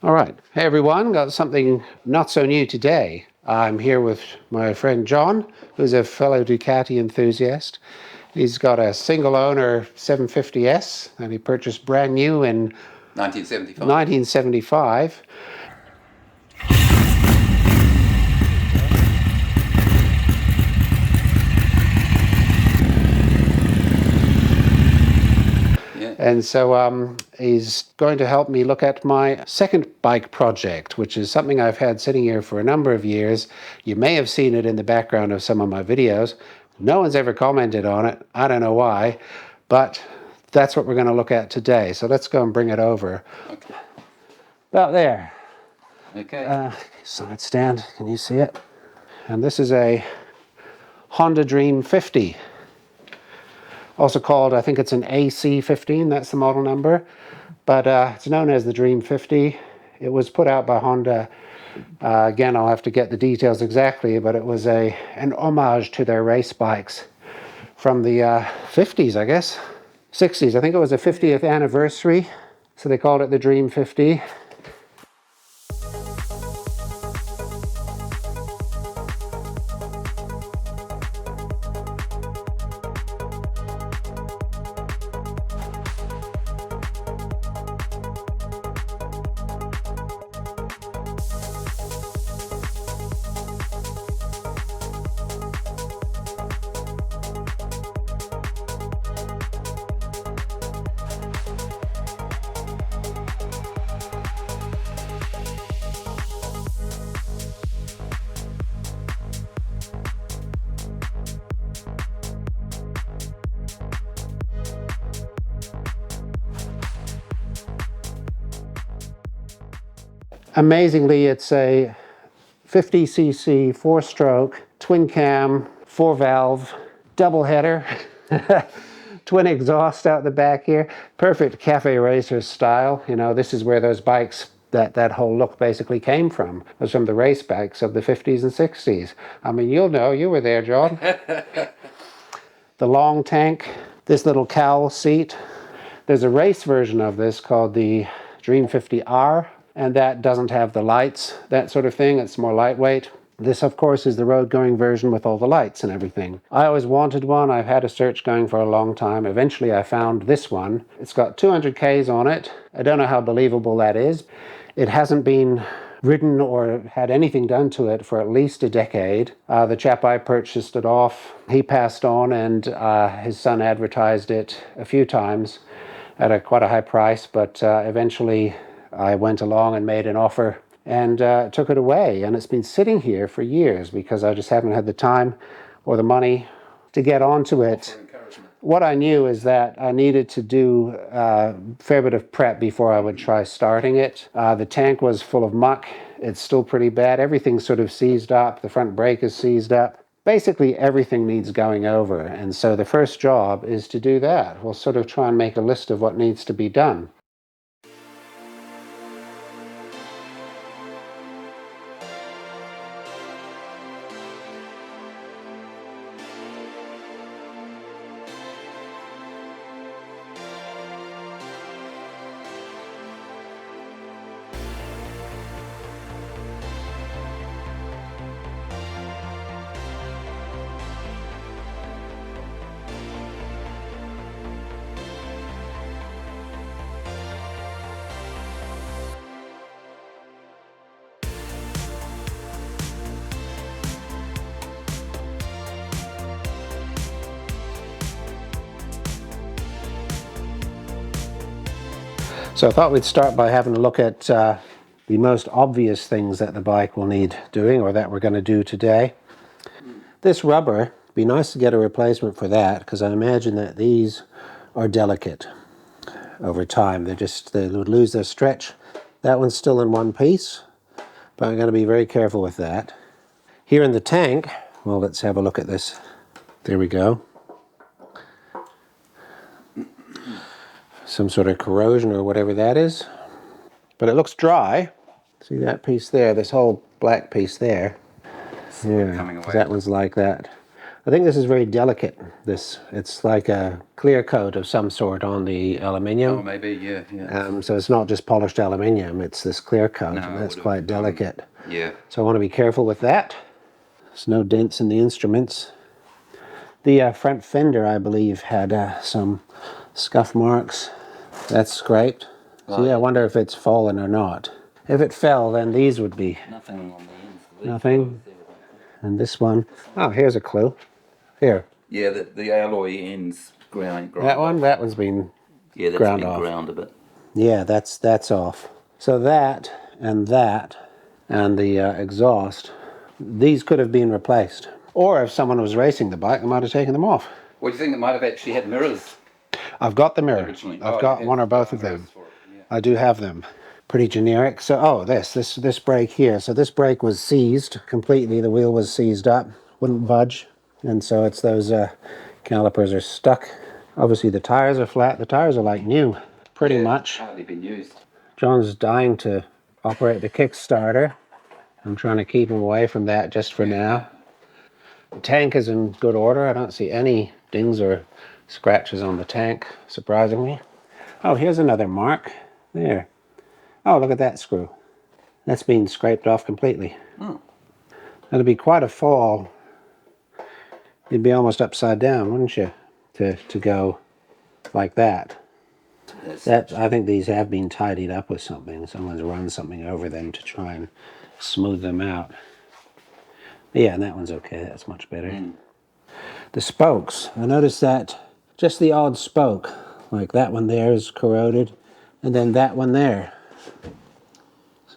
All right. Hey, everyone. Got something not so new today. I'm here with my friend John, who's a fellow Ducati enthusiast. He's got a single owner 750S that he purchased brand new in 1975. And so he's going to help me look at my second bike project, which is something I've had sitting here for a number of years. You may have seen it in the background of some of my videos. No one's ever commented on it. I don't know why, but that's what we're going to look at today. So let's go and bring it over. Okay. About there. Okay. Side stand, can you see it? And this is a Honda Dream 50. Also called, I think it's an AC15, that's the model number. But it's known as the Dream 50. It was put out by Honda. Again, I'll have to get the details exactly, but it was an homage to their race bikes from the 50s, I guess. 60s, I think it was a 50th anniversary. So they called it the Dream 50. Amazingly, it's a 50cc, 4-stroke, twin cam, 4-valve, double header, twin exhaust out the back here. Perfect cafe racer style. You know, this is where those bikes, that whole look basically came from. It was from the race bikes of the 50s and 60s. I mean, you'll know, you were there, John. The long tank, this little cowl seat. There's a race version of this called the Dream 50R. And that doesn't have the lights, that sort of thing. It's more lightweight. This, of course, is the road-going version with all the lights and everything. I always wanted one. I've had a search going for a long time. Eventually, I found this one. It's got 200 Ks on it. I don't know how believable that is. It hasn't been ridden or had anything done to it for at least a decade. The chap I purchased it off, he passed on, and his son advertised it a few times at quite a high price, but eventually I went along and made an offer and took it away. And it's been sitting here for years because I just haven't had the time or the money to get onto it. What I knew is that I needed to do a fair bit of prep before I would try starting it. The tank was full of muck. It's still pretty bad. Everything's sort of seized up. The front brake is seized up. Basically, everything needs going over. And so the first job is to do that. We'll sort of try and make a list of what needs to be done. So I thought we'd start by having a look at the most obvious things that the bike will need doing, or that we're going to do today. This rubber, be nice to get a replacement for that, because I imagine that these are delicate over time. They would lose their stretch. That one's still in one piece, but I'm going to be very careful with that. Here in the tank, well, let's have a look at this. There we go. Some sort of corrosion or whatever that is. But it looks dry. See that piece there, this whole black piece there? Coming away. That one's like that. I think this is very delicate. It's like a clear coat of some sort on the aluminium. Oh, maybe, yeah. So it's not just polished aluminium, it's this clear coat, and that's quite delicate. Yeah. So I want to be careful with that. There's no dents in the instruments. The front fender, I believe, had some scuff marks. That's scraped. So yeah, I wonder if it's fallen or not. If it fell, then these would be... Nothing on the ends. Nothing. And this one, oh, here's a clue. Here. Yeah, the alloy ends ground That one? That one's been ground off. Ground a bit. Yeah, that's off. So that, and the exhaust, these could have been replaced. Or if someone was racing the bike, they might have taken them off. What do you think? It might have actually had mirrors? I've got the mirror. Originally. I've got one or both of them. I do have them. Pretty generic. So, oh, this brake here. So this brake was seized completely. The wheel was seized up, wouldn't budge. And so it's those calipers are stuck. Obviously the tires are flat. The tires are like new, pretty much. Hardly been used. John's dying to operate the Kickstarter. I'm trying to keep him away from that just for now. The tank is in good order. I don't see any dings or scratches on the tank, surprisingly. Oh, here's another mark. There. Oh, look at that screw. That's been scraped off completely. Oh. That'd be quite a fall. You'd be almost upside down, wouldn't you? To go like that. I think these have been tidied up with something. Someone's run something over them to try and smooth them out. Yeah, and that one's okay. That's much better. The spokes. I noticed that just the odd spoke, like that one there is corroded, and then that one there.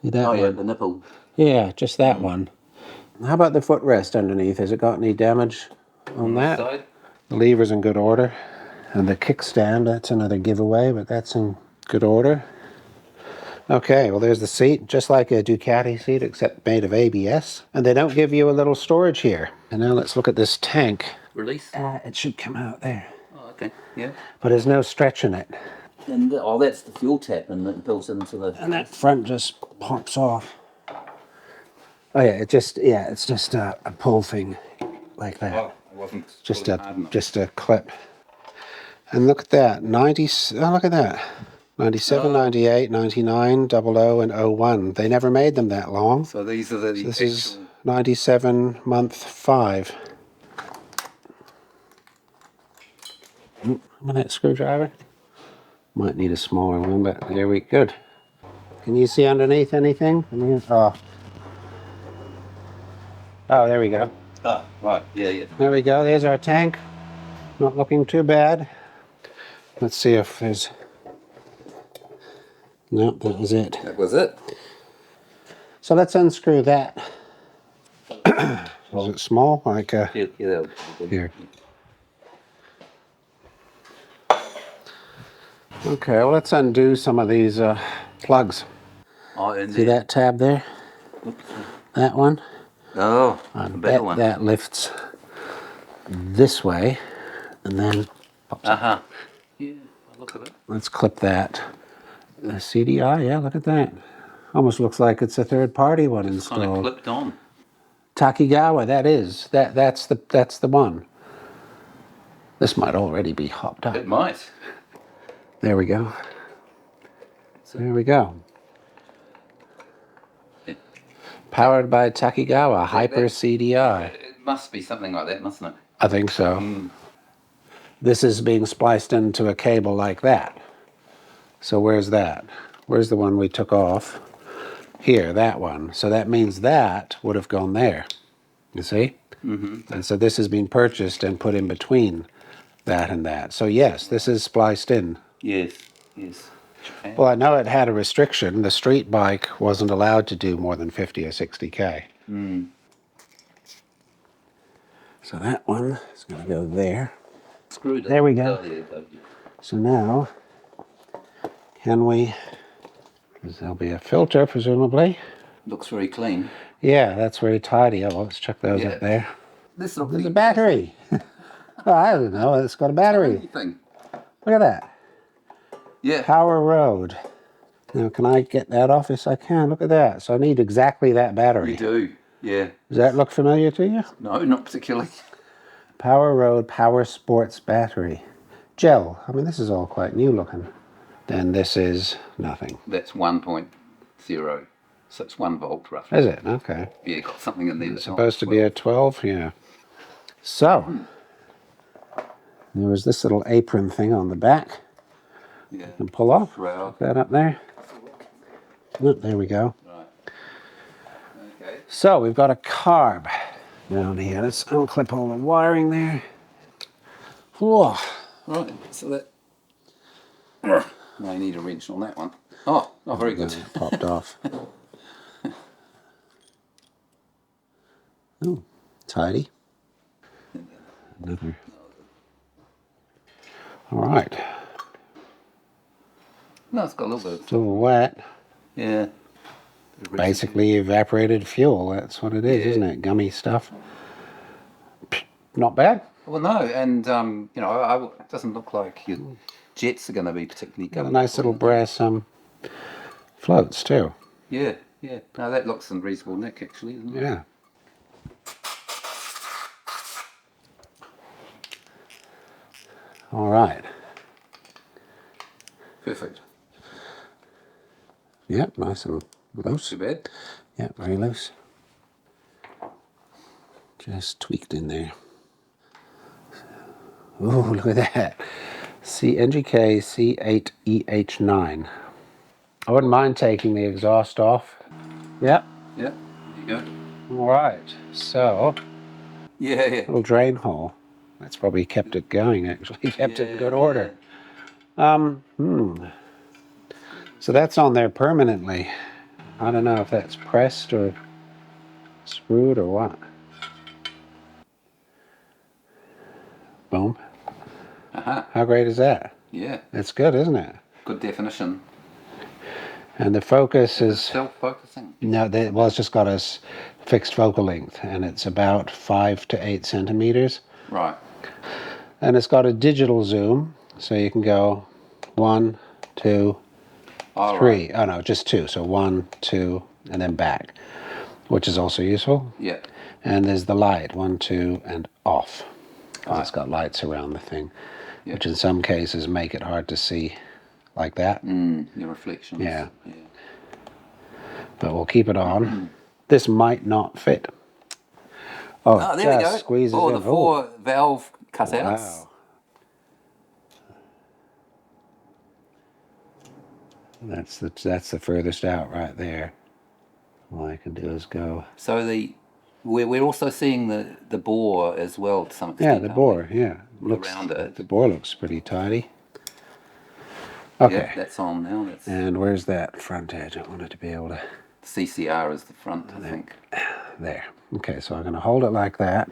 See that one? Oh, yeah, the nipple. Yeah, just that one. How about the footrest underneath? Has it got any damage on that? Side? The lever's in good order. And the kickstand, that's another giveaway, but that's in good order. Okay, well there's the seat, just like a Ducati seat, except made of ABS. And they don't give you a little storage here. And now let's look at this tank. Release? It should come out there. Oh, okay, yeah. But there's no stretch in it. And that's the fuel tap, and it builds into the... And that front just pops off. Oh yeah, it's just a pull thing like that. Oh, it wasn't Just hard enough. just a clip. And look at that, 90, oh look at that. 97, 98, 99, 00, and 01. They never made them that long. So these are the This is 97, month 5. Remember that screwdriver? Might need a smaller one, but there we go. Good. Can you see underneath anything? Oh, there we go. Oh, right, yeah. There we go, there's our tank. Not looking too bad. Let's see if there's... Nope, that was it. That was it. So let's unscrew that. Is it small? Like Yeah, that would be good. here. Okay, well let's undo some of these plugs. Oh, and See that tab there? That one? Oh, a better one. That lifts this way and then pops up. Uh-huh. Yeah, I'll look at it. Let's clip that. The CDI, yeah, look at that. Almost looks like it's a third-party one It's kind of installed. clipped on. Takigawa, that is. That's the one. This might already be hopped up. It might. There we go. There we go. Yeah. Powered by Takigawa, Hyper CDI. It must be something like that, mustn't it? I think so. This is being spliced into a cable like that. So where's that? Where's the one we took off? Here, that one. So that means that would have gone there. You see? Mm-hmm. And so this has been purchased and put in between that and that. So yes, this is spliced in. Yes. Okay. Well, I know it had a restriction. The street bike wasn't allowed to do more than 50 or 60K. So that one is going to go there. Screwed it. There we go. Oh, there you go. So now, can we, because there'll be a filter presumably. Looks very clean. Yeah, that's very tidy. Oh, let's chuck those up there. This looks There's a battery. Oh, I don't know, it's got a battery. Anything. Look at that. Yeah. Power Road. Now, can I get that off? Yes, I can. Look at that. So I need exactly that battery. You do. Yeah. Does that look familiar to you? No, not particularly. Power Road Power Sports Battery. Gel. I mean, this is all quite new looking. Then this is nothing. That's 1.0. So it's 1 volt roughly. Is it? Okay. Yeah, got something in there. It's supposed to be a 12? Yeah. So, there was this little apron thing on the back. Yeah. You can pull off. Shroud. That up there. Oh, there we go. Right. Okay. So, we've got a carb down here. Let's unclip all the wiring there. Whoa. Right, so that... I need a wrench on that one. Oh, very good. Popped off. Oh, tidy. Another. All right. No, it's got a little bit of... It's a little wet. Yeah. Basically evaporated fuel. That's what it is, isn't it? Gummy stuff. Not bad. Well, no, and, you know, it doesn't look like your jets are going to be particularly Got a good. nice little brass floats too. Yeah, yeah. No, that looks in reasonable nick, actually, isn't it? Yeah. All right. Perfect. Yep, nice and loose. Too bad. Yep, very loose. Just tweaked in there. Ooh, look at that. NGK C8EH9. I wouldn't mind taking the exhaust off. Yep. Yeah, there you go. All right. So, Yeah, yeah. little drain hole. That's probably kept it going, actually. Kept it in good order. So that's on there permanently. I don't know if that's pressed or screwed or what. Boom. Uh-huh. How great is that? Yeah. That's good, isn't it? Good definition. And the focus is... Self-focusing. No, well, it's just got a fixed focal length, and it's about 5 to 8 centimeters. Right. And it's got a digital zoom, so you can go 1, 2, 3. Right. Oh, no, just 2. So 1, 2, and then back, which is also useful. Yeah. And there's the light, 1, 2, and off. It's got lights around the thing, which in some cases make it hard to see like that. Your reflections. Yeah. But we'll keep it on. This might not fit. Oh, there we just go. squeezes Oh, in. the 4 valve cutouts. Wow. That's the furthest out right there. All I can do is go. So we're also seeing the bore as well to some extent. Yeah, the bore. Yeah, Around it. The bore looks pretty tidy. Okay. Yeah, that's on now. That's And where's that front edge? I wanted to be able to. CCR is the front, I think. There. Okay, so I'm going to hold it like that.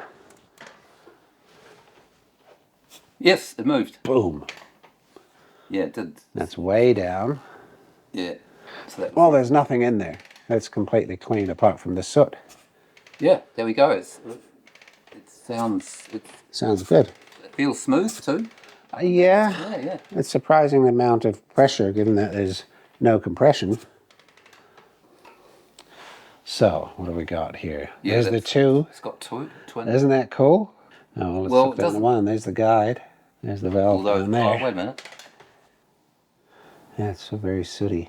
Yes, it moved. Boom. Yeah, it did. That's way down. Yeah. So that Well, there's nothing in there. It's completely clean apart from the soot. yeah, there we go. It sounds. Sounds good. It feels smooth too. Yeah. Yeah. It's surprising the amount of pressure given that there's no compression. So, what do we got here? Yeah, There's the 2. It's got twin. Isn't that cool? Oh, let's Well, look at the 1. There's the guide. There's the valve Although, down there. oh, wait a minute. Yeah, it's so very sooty.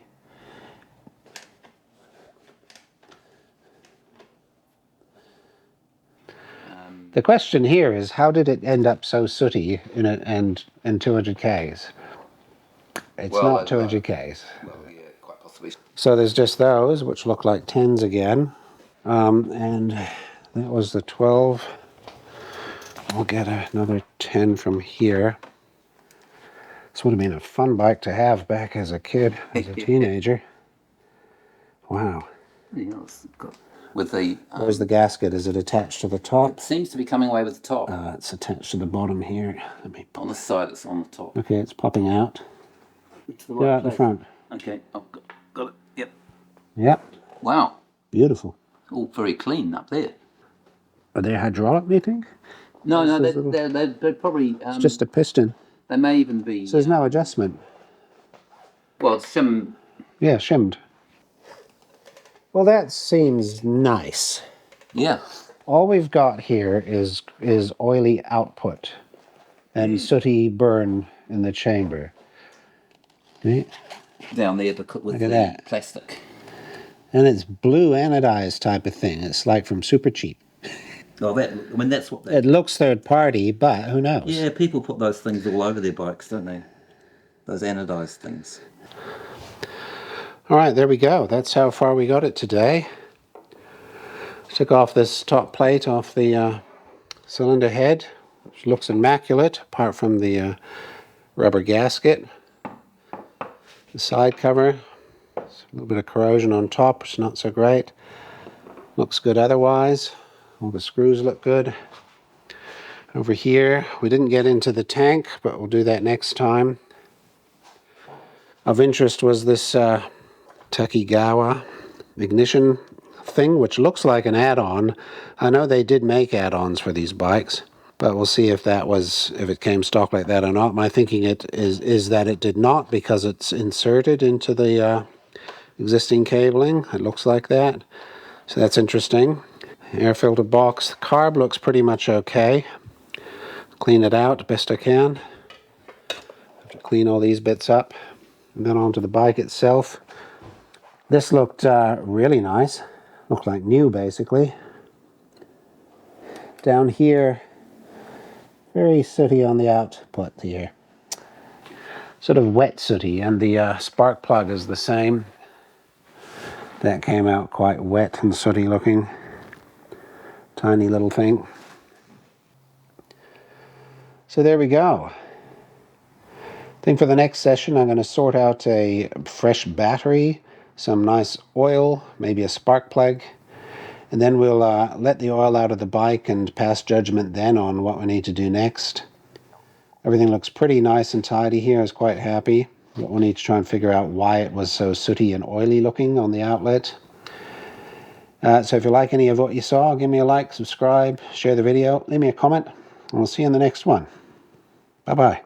The question here is, how did it end up so sooty in 200 Ks? It's Well, not 200 Ks. Well, yeah, quite possibly. So there's just those, which look like 10s again. And that was the 12. I'll get another 10 from here. This would have been a fun bike to have back as a kid, as a teenager. Wow. Yeah, it's got, with the Where's the gasket? Is it attached to the top? it seems to be coming away with the top. It's attached to the bottom here. Let me On the side, it's on the top. Okay, it's popping out. To the right Yeah, at the place. front. Okay, I've got it. Yep. Yep. Wow. Beautiful. All very clean up there. Are they hydraulic, do you think? No, This is they're probably. It's just a piston. They may even be. So there's no adjustment. Well, some. Yeah, shimmed. Well, that seems nice. Yeah. all we've got here is oily output and sooty burn in the chamber. Right? Down there with Look at the that. plastic. And it's blue anodized type of thing. It's like from Super Cheap. Oh, that's what It looks third party, but who knows? Yeah, people put those things all over their bikes, don't they? Those anodized things. All right, there we go. That's how far we got it today. Took off this top plate off the cylinder head, which looks immaculate, apart from the rubber gasket. The side cover, a little bit of corrosion on top, which is not so great. Looks good otherwise. All the screws look good. Over here, we didn't get into the tank, but we'll do that next time. Of interest was this Takigawa ignition thing, which looks like an add-on. I know they did make add-ons for these bikes, but we'll see if it came stock like that or not. My thinking is that it did not, because it's inserted into the existing cabling. It looks like that, so that's interesting. Air filter box. The carb looks pretty much okay. Clean it out best I can. Have to clean all these bits up. And then onto the bike itself. This looked really nice. Looked like new, basically. Down here, very sooty on the output here. Sort of wet sooty, and the spark plug is the same. That came out quite wet and sooty looking. Tiny little thing. So there we go. I think for the next session I'm going to sort out a fresh battery, some nice oil, maybe a spark plug, and then we'll let the oil out of the bike and pass judgment then on what we need to do next. Everything looks pretty nice and tidy here. I was quite happy, but we'll need to try and figure out why it was so sooty and oily looking on the outlet. So if you like any of what you saw, give me a like, subscribe, share the video, leave me a comment, and we'll see you in the next one. Bye-bye.